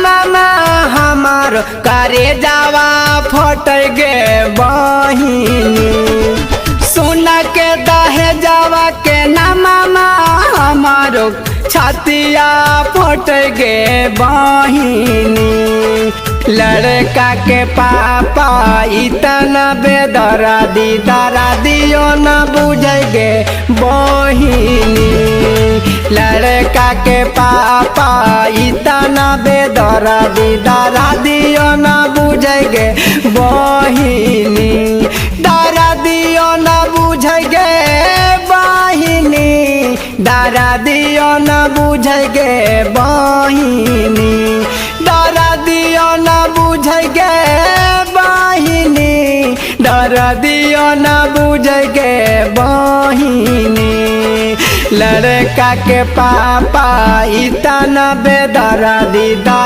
मामा हमार करे जावा फट गे बहिनी सुन के दहे जावा के ना मामा हमारो छातिया फट गे बहिनी लड़का के पापा इतना बेदर्दी दियो न बुझे गे बहिनी लड़का के पापा इतना बेदर्दी दियो न बुझे गे बहिनी दियो न बुझे गे बहिनी दियो न बुझे गे बहिनी दियो न बुझे गे बहिनी दियो न बुझे गे बहिनी लड़का के पापा इतना बेदर्दी